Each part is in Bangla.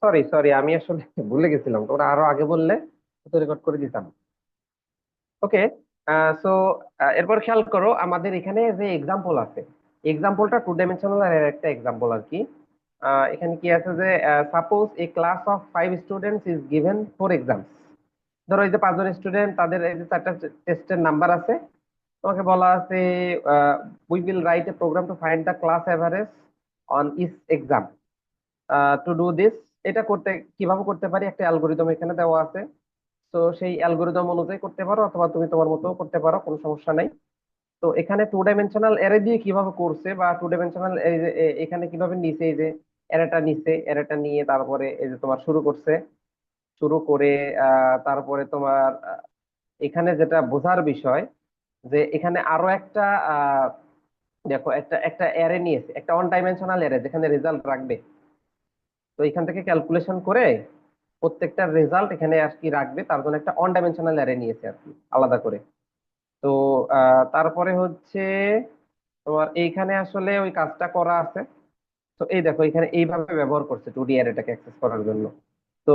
সরি সরি, আমি আসলে ভুলে গেছিলাম, তোমরা আরো আগে বললে তো রেকর্ড করে দিতাম। ওকে। সো এরপর খেয়াল করো, আমাদের এখানে যে এক্সাম্পল আছে, এক্সাম্পলটা টু ডাইমেনশনাল এর একটা এক্সাম্পল আর কি। এখানে কি আছে যে suppose A class of 5 students is given for exam. ধরো এই যে 5 জন স্টুডেন্ট, তাদের এই যে 4টা টেস্টের নাম্বার আছে। তোমাকে বলা আছে we will write a program to find the class average on each exam. To do this, এটা করতে কিভাবে করতে পারি, একটা অ্যালগোরিদম এখানে দেওয়া আছে। তো সেই অ্যালগোরিদম অনুযায়ী করতে পারো, অথবা তুমি তোমার মতো করতে পারো, কোনো সমস্যা নাই। তো এখানে টু ডাইমেনশনাল অ্যারে দিয়ে কিভাবে করছে, বা টু ডাইমেনশনাল এই যে এখানে কিভাবে নিছে, এই যে অ্যারেটা নিছে, অ্যারেটা নিয়ে তারপরে এই যে তোমার শুরু করছে। শুরু করে তারপরে তোমার এখানে যেটা বোঝার বিষয়, যে এখানে আরো একটা দেখো একটা একটা অ্যারে নিয়েছে, একটা ওয়ান ডাইমেনশনাল অ্যারে যেখানে রেজাল্ট রাখবে। তো এখান থেকে ক্যালকুলেশন করে প্রত্যেকটা রেজাল্ট এখানে আর কি রাখবে, তার জন্য একটা ওয়ান ডাইমেনশনাল অ্যারে নিয়েছে আর কি, আলাদা করে। তো তারপরে হচ্ছে তোমার এইখানে আসলে ওই কাজটা করা আছে। তো এই দেখো এখানে এইভাবে ব্যবহার করছে 2D অ্যারেটাকে অ্যাক্সেস করার জন্য। তো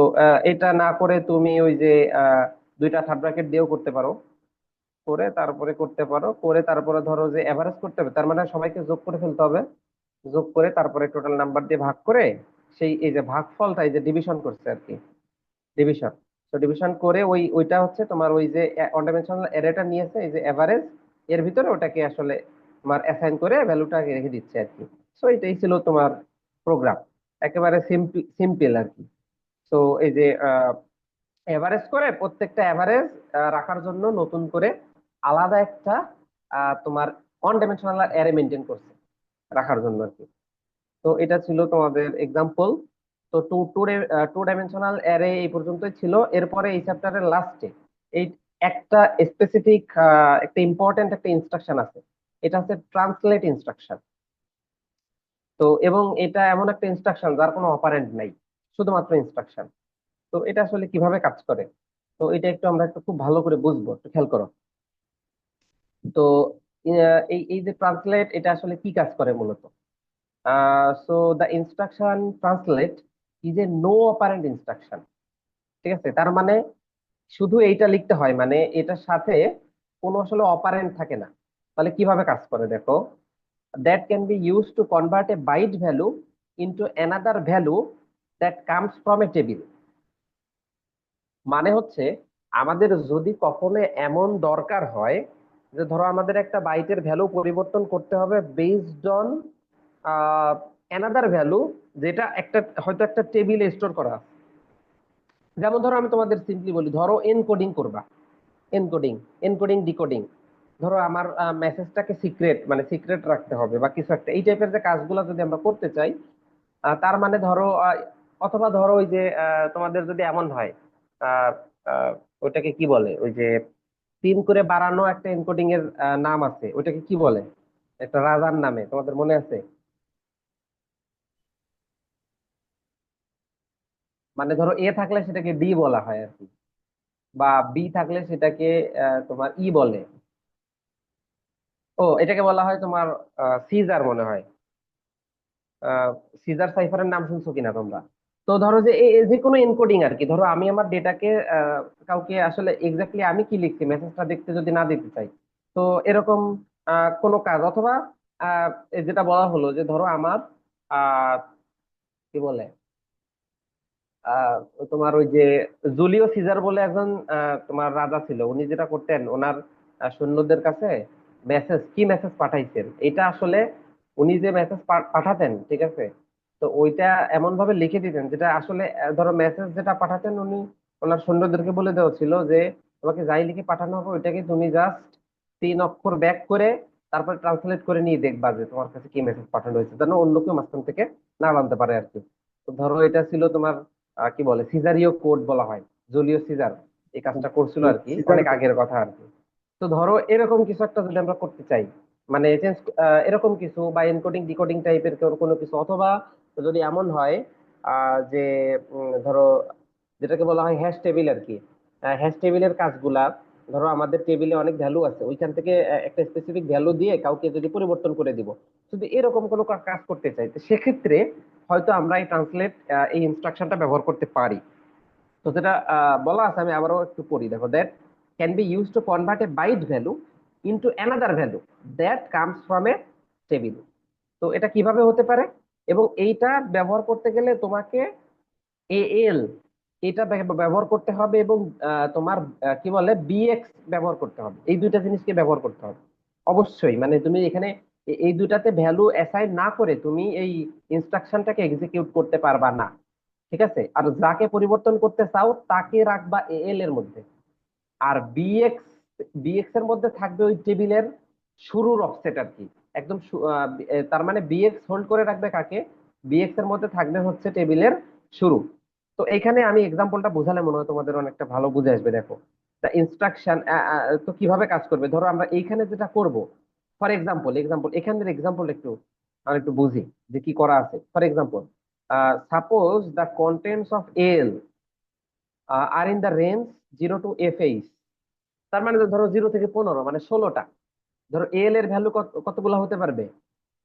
এটা না করে তুমি ওই যে আহ, দুইটা থার্ড ব্র্যাকেট দিয়েও করতে পারো। করে তারপরে করতে পারো, করে তারপরে ধরো যে এভারেজ করতে হবে, তার মানে সবাইকে যোগ করে ফেলতে হবে। যোগ করে তারপরে টোটাল নাম্বার দিয়ে ভাগ করে সেই এই যে ভাগফলটা, এই যে ডিভিশন করছে আর কি, ডিভিশন। তো ডিভিশন করে ওইটা হচ্ছে তোমার ওই যে ওয়ান ডাইমেনশনাল অ্যারেটা নিয়েছে, এই যে এভারেজ, এর ভিতরে ওটাকে আসলে তোমার অ্যাসাইন করে ভ্যালুটা রেখে দিচ্ছে আর কি। সো এটাই ছিল তোমার প্রোগ্রাম, একেবারে সিম্পল সিম্পল আর কি। তো এই যে এভারেজ করে প্রত্যেকটা এভারেজ রাখার জন্য নতুন করে আলাদা একটা তোমার ওয়ান ডাইমেনশনাল অ্যারে মেনটেন করছে রাখার জন্য আর কি। তো এটা ছিল তোমাদের এক্সাম্পল। তো two two two dimensional array এই পর্যন্তই ছিল। এরপরে এই চ্যাপ্টারের লাস্টে এই একটা স্পেসিফিক একটা ইম্পর্টেন্ট একটা ইনস্ট্রাকশন আছে। এটা হচ্ছে ট্রান্সলেট ইনস্ট্রাকশন। তো এবং এটা এমন একটা ইনস্ট্রাকশন যার কোনো অপারেন্ড নাই, শুধুমাত্র ইনস্ট্রাকশন। তো এটা আসলে কিভাবে কাজ করে, তো এটা একটু আমরা একটু খুব ভালো করে বুঝবো, একটু খেয়াল করো। তো এই এই যে ট্রান্সলেট, এটা আসলে কি কাজ করে মূলত। So the instruction translate is a no operand instruction. ঠিক আছে, তার মানে শুধু এইটা লিখতে হয়, মানে এটার সাথে কোনো আসলে অপারেন্ট থাকে না। তাহলে কিভাবে কাজ করে দেখো, that can be use to convert a byte value into another value that comes from a table. মানে হচ্ছে আমাদের যদি কখনো এমন দরকার হয় যে ধরো আমাদের একটা বাইটের ভ্যালু পরিবর্তন করতে হবে বেসড অন অ্যানাদার ভ্যালু, যেটা একটা হয়তো একটা টেবিলে স্টোর করা আছে। যেমন ধরো আমি তোমাদের সিম্পলি বলি, ধরো এনকোডিং করবা, এনকোডিং, এনকোডিং ডিকোডিং। ধরো আমার মেসেজটাকে সিক্রেট, মানে সিক্রেট রাখতে হবে বা কিছু একটা, এই টাইপের যে কাজগুলো যদি আমরা করতে চাই, তার মানে ধরো অথবা ধরো ওই যে তোমাদের যদি এমন হয়, আহ, আহ, ওইটাকে কি বলে, ওই যে 3 করে বাড়ানো একটা এনকোডিং এর নাম আছে, ওইটাকে কি বলে, একটা রাজার নামে, তোমাদের মনে আছে? মানে ধরো এ থাকলে সেটাকে ডি বলা হয় আর কি, বা বি থাকলে সেটাকে তোমার ই বলে। ও, এটাকে বলা হয় তোমার সিজার মনে হয়। আহ, সিজার সাইফারের নাম শুনছো কিনা তোমরা? তো ধরো যে যে কোনো এনকোডিং আর কি, ধরো আমি আমার ডেটাকে কাউকে আসলে এক্স্যাক্টলি আমি কি লিখছি মেসেজটা দেখতে যদি না দিতে চাই, তো এরকম কোনো কাজ, অথবা এই যেটা বলা হলো যে ধরো আমার আহ কি বলে, আহ তোমার ওই যে জুলিও সিজার বলে একজন তোমার রাজা ছিল, উনি যেটা করতেন ওনার সৈন্যদের কাছে মেসেজ, কি মেসেজ পাঠাইছেন, এটা আসলে উনি যে মেসেজ পাঠাতেন, ঠিক আছে, তো ওইটা এমন ভাবে লিখে দিতেন যেটা আসলে ধরো মেসেজ যেটা পাঠাতেন উনি, ওনার সৈন্যদেরকে বলে দেওয়া ছিল যে তোমাকে যাই লিখে পাঠানো হবে ওইটাকে তুমি জাস্ট 3 অক্ষর ব্যাক করে তারপর ট্রান্সলেট করে নিয়ে দেখবা যে তোমার কাছে কি মেসেজ পাঠানো হয়েছে, যেন অন্য কেউ মাঝখান থেকে না জানতে পারে আর কি। তো ধরো এটা ছিল তোমার কি বলে সিজারীয় কোড বলা হয়। জুলিয়াস সিজার এই কাজটা করছিল আর কি, সিজার অনেক আগের কথা আর কি। তো ধরো এরকম কিছু একটা যদি আমরা করতে চাই, মানে চেঞ্জ, এরকম কিছু বা এনকোডিং ডিকোডিং টাইপের কোনো কিছু, অথবা যদি এমন হয় যে ধরো যেটাকে বলা হয় হ্যাশ টেবিল আর কি, হ্যাশ টেবিলের কাজগুলা, ধরো আমাদের টেবিলে অনেক ভ্যালু আছে, ওইখান থেকে একটা স্পেসিফিক ভ্যালু দিয়ে কাউকে যদি পরিবর্তন করে দিব, যদি এরকম কোনো কাজ করতে চাই, তো সেক্ষেত্রে হয়তো আমরা এই ট্রান্সলেট এই ইনস্ট্রাকশনটা ব্যবহার করতে পারি। তো যেটা বলা আছে আমি আবারও একটু পড়ি, দেখো, that can be use to convert a byte value into another value that comes from a table. তো এটা কিভাবে হতে পারে, এবং এইটা ব্যবহার করতে গেলে তোমাকে এএল এটা ব্যবহার করতে হবে, এবং তোমার কি বলে বিএক্স ব্যবহার করতে হবে, এই দুইটা জিনিসকে ব্যবহার করতে হবে অবশ্যই। মানে তুমি এখানে এই দুইটাতে ভ্যালু অ্যাসাইন না করে তুমি এই ইনস্ট্রাকশনটাকে এক্সিকিউট করতে পারবা না। ঠিক আছে, আর যাকে পরিবর্তন করতে চাও তাকে রাখবা এএল এর মধ্যে, আর বিএক্স বিএক্স এর মধ্যে থাকবে ওই টেবিলের শুরুর অফসেট আর কি। একদম তার মানে বিএক্স হোল্ড করে রাখবে কাকে, বিএক্স এর মধ্যে থাকবে হচ্ছে টেবিলের শুরু। তো এখানে আমি এক্সাম্পলটা বোঝালে মনে হয় তোমাদের অনেকটা ভালো বুঝে আসবে। দেখো, দ্য ইনস্ট্রাকশন তো কিভাবে কাজ করবে, ধরো আমরা এইখানে যেটা করব, ফর এক্সাম্পল এক্সাম্পল এখানের এক্সাম্পল একটু আর একটু বুঝি যে কি করা আছে। For example, suppose the contents of L are in the range 0 to f8। তার মানে তো ধরো 0 থেকে 15 মানে 16টা। ধরো এল এর ভ্যালু কতগুলো হতে পারবে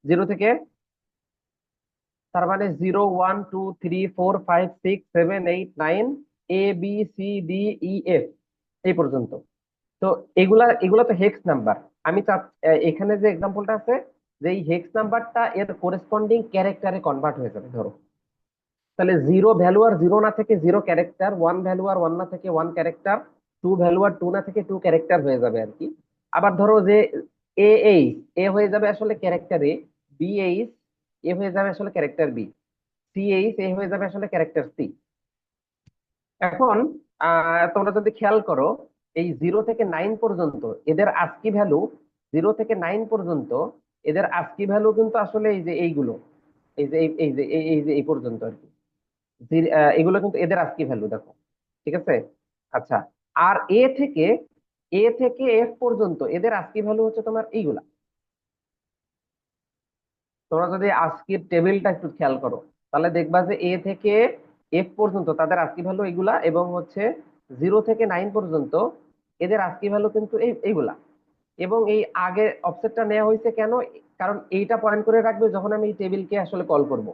0 থেকে, তার মানে 0 1 2 3 4 5 6 7 8 9, A B C D E F এই পর্যন্ত। তো এগুলা এগুলা তো হেক্স নাম্বার। আমি এখানে যে এক্সাম্পলটা আছে, যে এই হেক্স নাম্বারটা এর কোরেসপন্ডিং ক্যারেক্টারে কনভার্ট হয়ে যাবে। ধরো তাহলে জিরো ভ্যালু আর জিরো না থেকে জিরো ক্যারেক্টার, ওয়ান ভ্যালু আর ওয়ান না থেকে one character, to value R two না থেকে টু ক্যারেক্টার হয়ে যাবে আর কি। আবার ধরো যে এ এইচ, এ হয়ে যাবে আসলে ক্যারেক্টার এ, বি এইচ এ হয়ে যাবে আসলে ক্যারেক্টার বি, সি এইচ এ হয়ে যাবে আসলে ক্যারেক্টার সি। এখন তোমরা যদি খেয়াল করো, এই 0 থেকে 9 পর্যন্ত এদের আস্কি ভ্যালু, 0 থেকে 9 পর্যন্ত এদের আস্কি ভ্যালু কিন্তু আসলে এই যে এইগুলো, এই যে এই পর্যন্ত আর কি। এগুলো কিন্তু এদের আস্কি ভ্যালু, দেখো। ঠিক আছে, আচ্ছা। আর এ থেকে এফ পর্যন্ত এদের আস্কি ভ্যালু হচ্ছে তোমার এইগুলা। তোমরা যদি আস্কির টেবিলটা একটু খেয়াল করো, তাহলে দেখবা যে এ থেকে এফ পর্যন্ত তাদের আস্কি ভ্যালু এগুলা, এবং হচ্ছে 0 থেকে 9 পর্যন্ত এদের আস্কি ভ্যালু কিন্তু এইগুলা। এবং এই আগে অফসেটটা নেওয়া হয়েছে কেন, কারণ এইটা পয়েন্ট করে রাখবে যখন আমি এই টেবিলকে আসলে কল করব।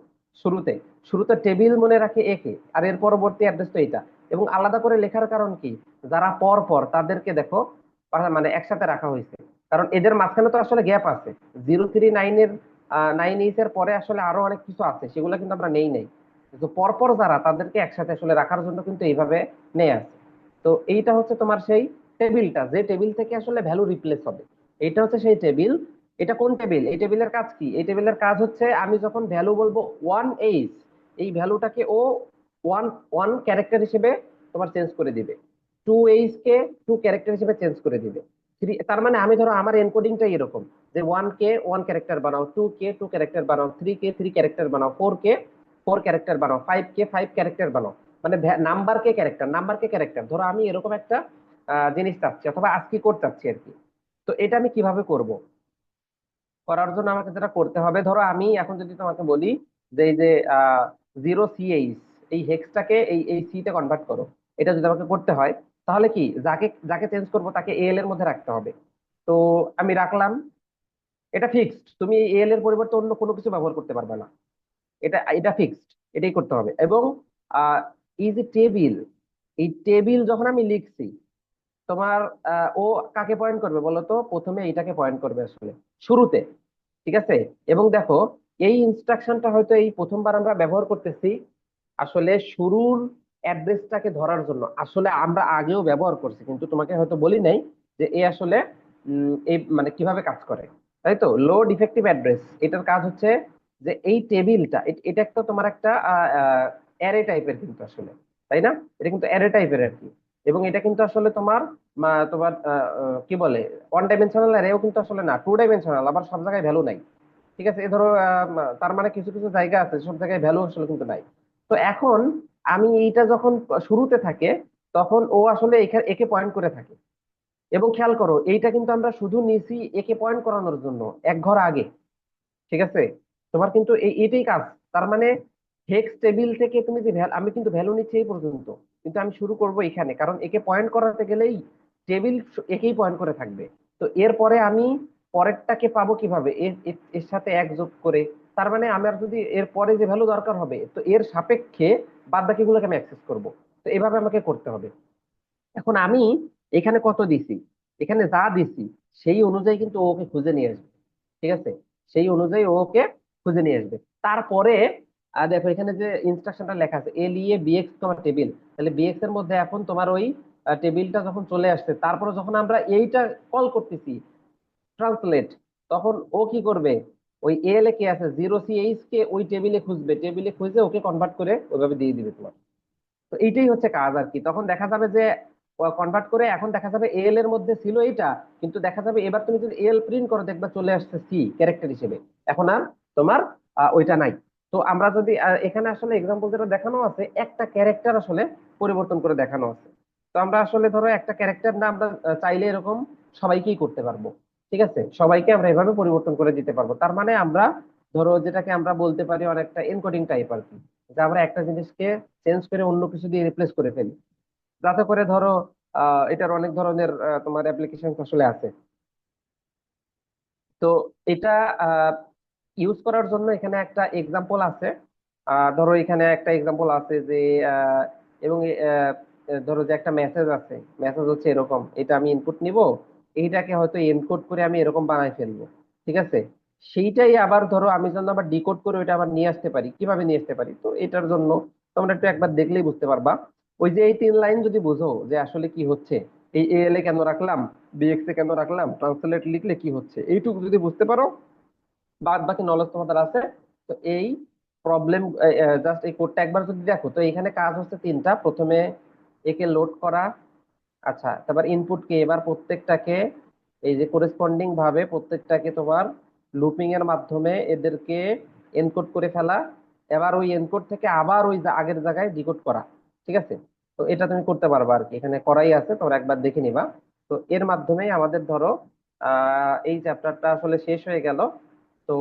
শুরুতে শুরুতে টেবিল মনে রাখে একে, আর এর পরবর্তী অ্যাড্রেস তো এইটা। এবং আলাদা করে লেখার কারণ কি, যারা পর পর তাদেরকে দেখো মানে একসাথে রাখা হয়েছে, কারণ এদের মাঝখানে তো আসলে গ্যাপ আছে। 0 3 9 এর 9 8 এর পরে আসলে আরো অনেক কিছু আছে, সেগুলো কিন্তু আমরা নেই নাই। তো পরপর যারা তাদেরকে একসাথে আসলে রাখার জন্য কিন্তু এইভাবে নেই আছে। তো এইটা হচ্ছে তোমার সেই টেবিলটা, যে টেবিল থেকে আসলে ভ্যালু রিপ্লেস হবে। এটা হচ্ছে সেই টেবিল। এটা কোন টেবিল, এই টেবিলের কাজ কি, এই টেবিলের কাজ হচ্ছে আমি যখন ভ্যালু বলবো 1 8, এই ভ্যালুটাকে ও ওয়ান ওয়ান ক্যারেক্টার হিসেবে তোমার চেঞ্জ করে দিবে, 2 8 কে টু ক্যারেক্টার হিসেবে চেঞ্জ করে দিবে। থ্রি, তার মানে আমি ধরো আমার এনকোডিংটা এরকম, যে 1 কে 1 ক্যারেক্টার বানাও, 2 কে 2 ক্যারেক্টার বানাও, 3 কে 3 ক্যারেক্টার বানাও, 4 কে 4 ক্যারেক্টার বানাও, 5 কে 5 ক্যারেক্টার বানাও। মানে নাম্বার কে ক্যারেক্টার, নাম্বার কে ক্যারেক্টার, ধরো আমি এরকম একটা জিনিস চাচ্ছি অথবা আজকি কোড চাচ্ছি আর কি। তো এটা আমি কিভাবে করব, করার জন্য আমাকে যেটা করতে হবে, ধরো আমি এখন যদি তোমাকে বলি যে এই যে 0 CH, এই হেক্সটাকে এই সিতে কনভার্ট করো, এটা যদি আমাকে করতে হয়, তাহলে কি যাকে যাকে চেঞ্জ করব তাকে এল এর মধ্যে রাখতে হবে। তো আমি রাখলাম, এটা ফিক্সড, তুমি এই এল এর পরিবর্তে অন্য কোনো কিছু ব্যবহার করতে পারবে না। এটা এটা ফিক্সড, এটাই করতে হবে। এবং এই যে টেবিল, এই টেবিল যখন আমি লিখছি, তোমার ও কাকে পয়েন্ট করবে বলো তো, প্রথমে এটাকে পয়েন্ট করবে আসলে শুরুতে। ঠিক আছে, এবং দেখো এই ইনস্ট্রাকশনটা হয়তো এই প্রথমবার আমরা ব্যবহার করতেছি আসলে শুরুর অ্যাড্রেসটাকে ধরার জন্য। আসলে আমরা আগেও ব্যবহার করছি, কিন্তু তোমাকে হয়তো বলি নাই যে এ আসলে এই মানে কিভাবে কাজ করে। তাই তো, লো ডিফেক্টিভ অ্যাড্রেস, এটার কাজ হচ্ছে যে এই টেবিলটা, এটা একটা তোমার একটা অ্যারে টাইপের কিন্তু আসলে, তাই না? এটা কিন্তু অ্যারে টাইপের আর কি। এবং এটা কিন্তু আসলে তোমার তোমার কি বলে, ওয়ান ডাইমেনশনাল অ্যারেও কিন্তু আসলে না, টু ডাইমেনশনাল, আবার সব জায়গায় ভ্যালু নাই। ঠিক আছে, এ ধরো তার মানে কিছু কিছু জায়গা আছে সব জায়গায় ভ্যালু আসলে কিন্তু নাই। তো এখন আমি এইটা যখন শুরুতে থাকে, তখন ও আসলে একে পয়েন্ট করে থাকে। এবং খেয়াল করো এইটা কিন্তু আমরা শুধু নিছি একে পয়েন্ট করানোর জন্য, এক ঘর আগে। ঠিক আছে, তোমার কিন্তু এটাই কাজ। তার মানে হেক্স টেবিল থেকে তুমি যে আমি কিন্তু ভ্যালু নিচ্ছি এই পর্যন্ত, কিন্তু আমি শুরু করব এখানে, কারণ একে পয়েন্ট করাতে গেলেই টেবিল একেই পয়েন্ট করে থাকবে। তো এরপরে আমি পরেরটাকে পাবো কিভাবে, এর এর এর সাথে এক যোগ করে, তার মানে আমার যদি এর পরে যে ভ্যালু দরকার হবে, তো এর সাপেক্ষে বাদ বাকিগুলোকে আমি অ্যাক্সেস করব। তো এভাবে আমাকে করতে হবে। এখন আমি এখানে কত দিছি, এখানে যা দিছি সেই অনুযায়ী কিন্তু ও ওকে খুঁজে নিয়ে আসবে। ঠিক আছে, সেই অনুযায়ী ও ওকে খুঁজে নিয়ে আসবে। তারপরে দেখো এখানে যে ইনস্ট্রাকশনটা লেখা আছে এল ইএ বিএক্স তোমার টেবিল, তাহলে বিএক্স এর মধ্যে এখন তোমার ওই টেবিলটা যখন চলে আসছে, তারপরে যখন আমরা এইটা কল করতেছি ট্রান্সলেট, তখন ও কি করবে, ওই এল এ কে আছে 0CH কে ওই টেবিলে খুঁজবে, টেবিলে খুঁজে ওকে কনভার্ট করে ওইভাবে দিয়ে দিবে তোমার। তো এইটাই হচ্ছে কাজ আর কি। তখন দেখা যাবে যে কনভার্ট করে এখন দেখা যাবে এল এর মধ্যে ছিল এইটা, কিন্তু দেখা যাবে এবার তুমি যদি এল প্রিন্ট করো দেখবা চলে আসছে সি ক্যারেক্টার হিসেবে। এখন আর তোমার ওইটা নাই। তো আমরা যদি এখানে আসলে এক্সাম্পল যেটা দেখানো আছে, একটা ক্যারেক্টার আসলে পরিবর্তন করে দেখানো আছে। তো আমরা আসলে ধরো একটা ক্যারেক্টার না আমরা চাইলে এরকম সবাইকেই করতে পারবো। ঠিক আছে, সবাইকে আমরা এভাবে পরিবর্তন করে দিতে পারবো। তার মানে আমরা ধরো যেটাকে আমরা বলতে পারি অনেকটা এনকোডিং টাইপ আর কি, যে আমরা একটা জিনিসকে চেঞ্জ করে অন্য কিছু দিয়ে রিপ্লেস করে ফেলি, যাতে করে ধরো এটার অনেক ধরনের তোমার অ্যাপ্লিকেশন আসলে আছে। তো এটা ইউজ করার জন্য এখানে একটা এক্সাম্পল আছে। ধরো এখানে একটা এক্সাম্পল আছে যে আহ, এবং ধরো যে একটা মেসেজ আছে, মেসেজ হচ্ছে এরকম, এটা আমি ইনপুট নিব, এইটাকে হয়তো এনকোড করে আমি এরকম বানাই ফেলবো। ঠিক আছে, সেইটাই আবার ধরো আমি যেন আবার ডিকোড করে ওইটা আবার নিয়ে আসতে পারি, কিভাবে নিয়ে আসতে পারি, তো এটার জন্য তোমরা একটু একবার দেখলেই বুঝতে পারবা। ওই যে এই 3 লাইন যদি বুঝো যে আসলে কি হচ্ছে, এই এল এ কেন রাখলাম, বিএক্স এ কেন রাখলাম, ট্রান্সলেট লিখলে কি হচ্ছে, এইটুকু যদি বুঝতে পারো, বাদ বাকি নলেজ তোমাদের আছে। তো এই প্রবলেম জাস্ট এই কোডটা একবার যদি দেখো, তো এখানে কাজ হচ্ছে তিনটা। প্রথমে একে লোড করা, আচ্ছা তারপর ইনপুট কে এবার প্রত্যেকটাকে এই যে করেসপন্ডিং ভাবে প্রত্যেকটাকে তোমার লুপিং এর মাধ্যমে এদেরকে এনকোড করে ফেলা, এবার ওই এনকোড থেকে আবার ওই আগের জায়গায় ডিকোড করা। ঠিক আছে, তো এটা তুমি করতে পারবা আর কি, এখানে করাই আছে, তোমরা একবার দেখে নিবা। তো এর মাধ্যমেই আমাদের ধরো এই চ্যাপ্টারটা আসলে শেষ হয়ে গেল। তো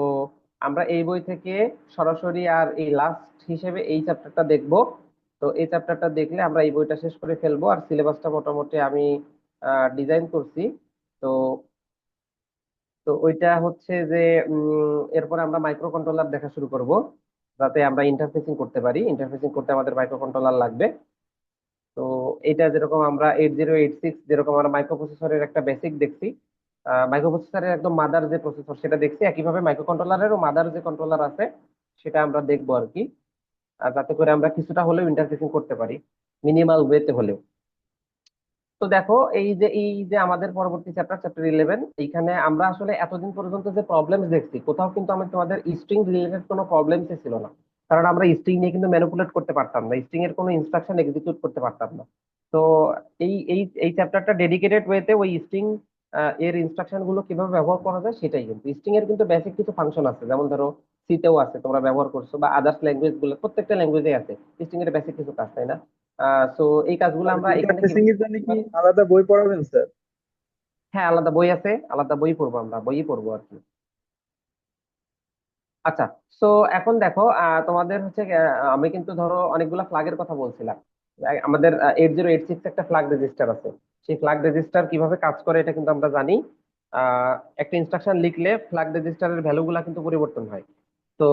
আমরা এই বই থেকে সরাসরি আর এই লাস্ট হিসেবে এই চ্যাপ্টারটা দেখবো। তো এই চ্যাপ্টারটা দেখলে আমরা এই বইটা শেষ করে ফেলবো। আর সিলেবাসটা মোটামুটি আমি ডিজাইন করছি। তো তো ওইটা হচ্ছে যে এরপর আমরা মাইক্রো কন্ট্রোলার দেখা শুরু করব, যাতে আমরা ইন্টারফেসিং করতে পারি। ইন্টারফেসিং করতে আমাদের মাইক্রো কন্ট্রোলার লাগবে। তো এটা যেরকম আমরা 8086 যেরকম আমরা মাইক্রো প্রসেসরের একটা বেসিক দেখছি, মাইক্রো প্রসেসরের একদম মাদার যে প্রসেসর সেটা দেখছি, একইভাবে মাইক্রো কন্ট্রোলারেরও মাদার যে কন্ট্রোলার আছে সেটা আমরা দেখবো আর কি। যাতে করে আমরা কিছুটা হলেও ইন্টারফেসিং করতে পারি, মিনিমাল ওয়েতে হলেও। তো দেখো এই যে আমাদের পরবর্তী চ্যাপ্টার, চ্যাপ্টার 11, এইখানে আমরা আসলে এতদিন পর্যন্ত যে প্রবলেম দেখছি, কোথাও কিন্তু আমি তোমাদের স্ট্রিং রিলেটেড কোনো প্রবলেমসই ছিল না। কারণ আমরা স্ট্রিং নিয়ে কিন্তু ম্যানিপুলেট করতে পারতাম না, স্ট্রিং এর কোনো ইনস্ট্রাকশন এক্সিকিউট করতে পারতাম না। তো এই এই এই চ্যাপ্টারটা ডেডিকেটেড ওয়েতে ওই স্ট্রিং এর ইনস্ট্রাকশন গুলো কিভাবে ব্যবহার করা যায় সেটাই। কিন্তু স্ট্রিং এর কিন্তু বেসিক কিছু ফাংশন আছে, যেমন ধরো সিতেও আছে, তোমরা ব্যবহার করছো, বা আদার্স ল্যাঙ্গুয়েজ গুলো প্রত্যেকটা ল্যাঙ্গুয়েজে আছে স্ট্রিং এর বেসিক কিছু কাজ, তাই না? তো এই কাজগুলো আর আমরা এখানে কি ইন্টারফেসিং এর জন্য কি আলাদা বই পড়াবেন স্যার? হ্যাঁ, আলাদা বই আছে, আলাদা বই পড়বো, আমরা বই পড়বো আর কি। আচ্ছা, তো এখন দেখো তোমাদের হচ্ছে আমি কিন্তু ধরো অনেকগুলা ফ্ল্যাগের কথা বলছিলাম। আমাদের 8086 একটা ফ্ল্যাগ রেজিস্টার আছে। সেই ফ্ল্যাগ রেজিস্টার কিভাবে কাজ করে এটা কিন্তু আমরা জানি। আহ, একটা ইনস্ট্রাকশন লিখলে ফ্ল্যাগ রেজিস্টারের ভ্যালু গুলা কিন্তু পরিবর্তন হয়। তো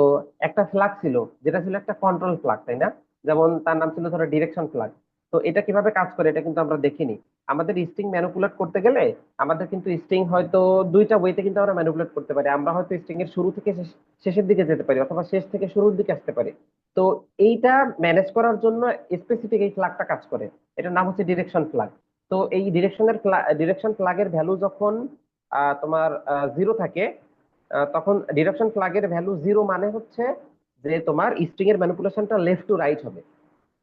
একটা ফ্ল্যাগ ছিল যেটা ছিল একটা কন্ট্রোল ফ্ল্যাগ, তাই না? যেমন তার নাম ছিল ধরো ডিরেকশন ফ্ল্যাগ। তো এটা কিভাবে কাজ করে এটা কিন্তু আমরা দেখিনি। আমাদের স্ট্রিং ম্যানিপুলেট করতে গেলে আমাদের কিন্তু স্ট্রিং হয়তো দুইটা ওয়েতে কিন্তু আমরা ম্যানিপুলেট করতে পারি। আমরা হয়তো স্ট্রিং এর শুরু থেকে শেষের দিকে যেতে পারি, অথবা শেষ থেকে শুরুর দিকে আসতে পারি। তো এইটা ম্যানেজ করার জন্য স্পেসিফিক এই ফ্ল্যাগটা কাজ করে, এটার নাম হচ্ছে ডিরেকশন ফ্ল্যাগ। তো এই ডিরেকশন ফ্ল্যাগের ভ্যালু যখন তোমার 0 থাকে, তখন ডিরেকশন ফ্ল্যাগের ভ্যালু 0 মানে হচ্ছে যে তোমার স্ট্রিং এর ম্যানিপুলেশনটা লেফট টু রাইট হবে।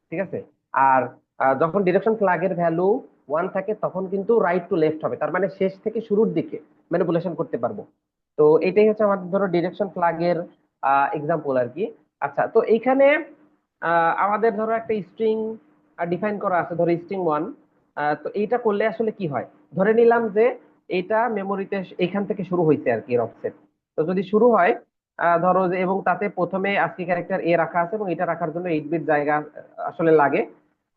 ঠিক আছে, আর যখন ডিরেকশন ফ্ল্যাগের ভ্যালু 1 থাকে তখন কিন্তু রাইট টু লেফট হবে, তার মানে শেষ থেকে শুরুর দিকে ম্যানিপুলেশন করতে পারবো। তো এটাই হচ্ছে আমাদের ধরো ডিরেকশন ফ্ল্যাগের এক্সাম্পল আর কি। আচ্ছা, তো এইখানে আমাদের ধরো একটা স্ট্রিং ডিফাইন করা আছে, ধরো string 1। তো এইটা করলে আসলে কি হয়, ধরে নিলাম যে এইটা মেমোরিতে এইখান থেকে শুরু হয়েছে আর কি, এর অফসেট। তো যদি শুরু হয় ধরো যে, এবং তাতে প্রথমে ASCII ক্যারেক্টার এ রাখা আছে, এবং এটা রাখার জন্য 8 বিট জায়গা আসলে লাগে।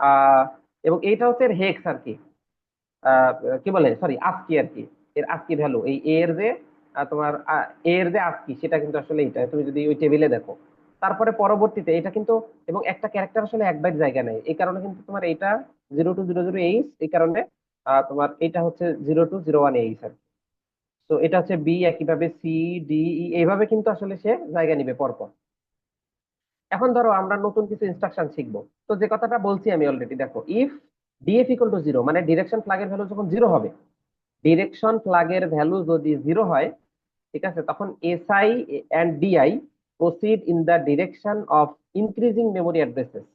আহ এবং এইটা হচ্ছে এর হেক্স আর কি, আহ কি বলে, সরি ASCII আর কি, এর ASCII ভ্যালু এই এ এর যে তোমার এর যে আস্কি সেটা কিন্তু আসলে এটা তুমি যদি ওই টেবিলে দেখো। তারপরে পরবর্তীতে এটা কিন্তু, এবং একটা ক্যারেক্টার আসলে এক বাইট জায়গা নেই, এই কারণে কিন্তু তোমার এইটা 0200H, এই কারণে তোমার এটা হচ্ছে 0201H আর কি। তো এটা হচ্ছে বি, একইভাবে সি, ডি, ই, এইভাবে কিন্তু আসলে সে জায়গা নিবে পরপর। এখন ধরো আমরা নতুন কিছু ইনস্ট্রাকশন শিখবো। তো যে কথাটা বলছি আমি অলরেডি, দেখো if DF equal to zero, মানে ডিরেকশন ফ্ল্যাগের ভ্যালু যখন জিরো হবে, ডিরেকশন ফ্ল্যাগের ভ্যালু যদি জিরো হয়, ঠিক আছে, তখন SI and DI proceed in the direction of increasing memory addresses.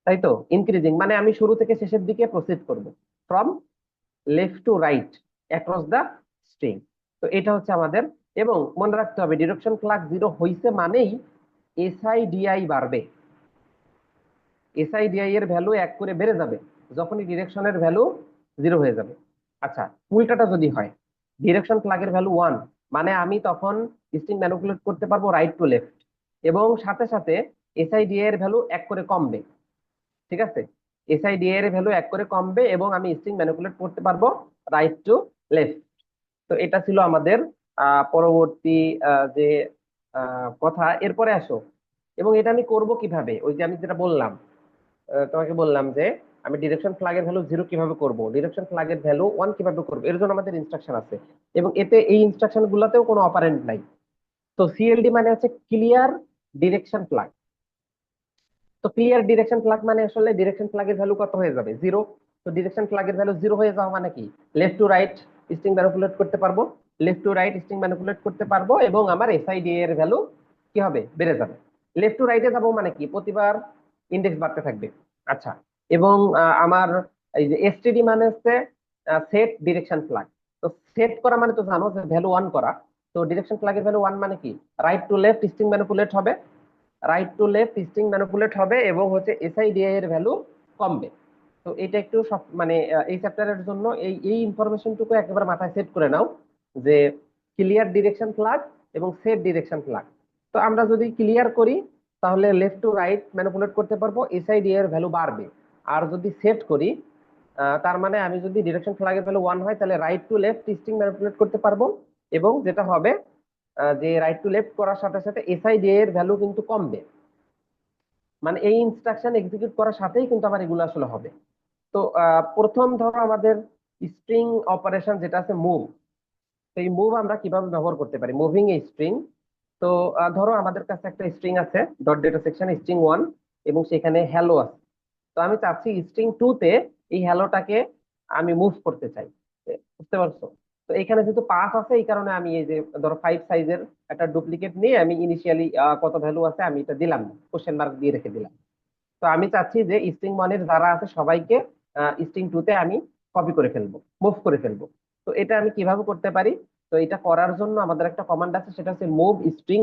তাই তো, ইনক্রিজিং মানে আমি শুরু থেকে শেষের দিকে প্রসিড করব, from left to right across the string. তো এটা হচ্ছে আমাদের, এবং মনে রাখতে হবে ডিরেকশন ফ্ল্যাগ জিরো হইছে মানেই এসআই ডিআই বাড়বে। এসআইডিআই এর ভ্যালু এক করে বেড়ে যাবে যখনই ডিরেকশনের ভ্যালু জিরো হয়ে যাবে। আচ্ছা, উল্টাটা যদি হয়, ডিরেকশন ফ্ল্যাগের ভ্যালু ওয়ান, মানে আমি তখন স্ট্রিং ম্যানিপুলেট করতে পারবো রাইট টু লেফট, এবং সাথে সাথে এসআইডিআই এর ভ্যালু এক করে কমবে। ঠিক আছে, এসআইডিআই এর ভ্যালু এক করে কমবে এবং আমি স্ট্রিং ম্যানিপুলেট করতে পারবো রাইট টু লেফট। তো এটা ছিল আমাদের পরবর্তী যে কথা। এরপরে আসো, এবং এটা আমি করব কিভাবে, ওই যে আমি যেটা বললাম, তোমাকে বললাম যে আমি ডিরেকশন ফ্ল্যাগের ভ্যালু জিরো কিভাবে করব, ডিরেকশন ফ্ল্যাগের ভ্যালু ওয়ান কিভাবে করব, এর জন্য আমাদের ইনস্ট্রাকশন আছে, এবং এতে এই ইনস্ট্রাকশন গুলাতেও কোনো অপারেন্ট নাই। তো সিএলডি মানে হচ্ছে ক্লিয়ার ডিরেকশন ফ্ল্যাগ। তো ক্লিয়ার ডিরেকশন ফ্ল্যাগ মানে আসলে ডিরেকশন ফ্ল্যাগের ভ্যালু কত হয়ে যাবে, জিরো। তো ডিরেকশন ফ্ল্যাগের ভ্যালু জিরো হয়ে যাওয়া মানে কি, left to right string manipulate করতে পারবো, left to right string manipulate করতে পারবো, এবং আমার এসআইডি এর ভ্যালু কি হবে, বেড়ে যাবে। লেফট টু রাইটে যাবো মানে কি, প্রতিবার ইন্ডেক্স বাড়তে থাকবে। আচ্ছা, এবং আমার এই যে এসটিডি মানে হচ্ছে সেট ডিরেকশন ফ্ল্যাগ। তো সেট করা মানে তো জানো যে ভ্যালু ওয়ান করা। তো ডিরেকশন ফ্ল্যাগের ভ্যালু ওয়ান মানে কি, right to left string manipulate হবে, right to left string manipulate হবে, এবং হচ্ছে এসআইডিআই এর ভ্যালু কমবে। তো এটা একটু সব মানে এই চ্যাপ্টারের জন্য এই এই ইনফরমেশনটুকু একেবারে মাথায় সেট করে নাও, যে ক্লিয়ার ডিরেকশন ফ্ল্যাগ এবং সেট ডিরেকশন ফ্ল্যাগ। তো আমরা যদি ক্লিয়ার করি তাহলে লেফট টু রাইট ম্যানিপুলেট করতে পারবো, এসআইডিআই এর ভ্যালু বাড়বে। আর যদি সেট করি, তার মানে আমি যদি ডিরেকশন ফ্ল্যাগের ভ্যালু ওয়ান হয় তাহলে right to left string manipulate করতে পারবো, এবং যেটা হবে যে রাইট টু লেফট করার সাথে সাথে এসআইডিআই এর ভ্যালু কিন্তু কমবে। মানে এই ইনস্ট্রাকশন এক্সিকিউট করার সাথেই কিন্তু আমার এগুলো আসলে হবে। তো প্রথম ধরো আমাদের স্ট্রিং অপারেশন যেটা আছে মুভ, এই মুভ আমরা কিভাবে ব্যবহার করতে পারি, মুভিং এ স্ট্রিং। তো ধরো আমাদের কাছে একটা স্ট্রিং আছে dot data section string one, এবং সেখানে হ্যালো আছে। তো আমি চাচ্ছি স্ট্রিং টু তে এই হ্যালোটাকে আমি মুভ করতে চাই। বুঝতে পারছো? তো এখানে যেহেতু পাস আছে, এই কারণে আমি এই যে ধরো ফাইভ সাইজের একটা ডুপ্লিকেট নিয়ে আমি ইনিশিয়ালি কত ভ্যালু আছে আমি এটা দিলাম, কোশ্চেন মার্ক দিয়ে রেখে দিলাম। তো আমি চাচ্ছি যে স্ট্রিং ওয়ানের যারা আছে সবাইকে স্ট্রিং টু তে আমি কপি করে ফেলবো, মুভ করে ফেলবো। তো এটা আমি কিভাবে করতে পারি, তো এটা করার জন্য আমাদের একটা কমান্ড আছে, সেটা হচ্ছে মুভ স্ট্রিং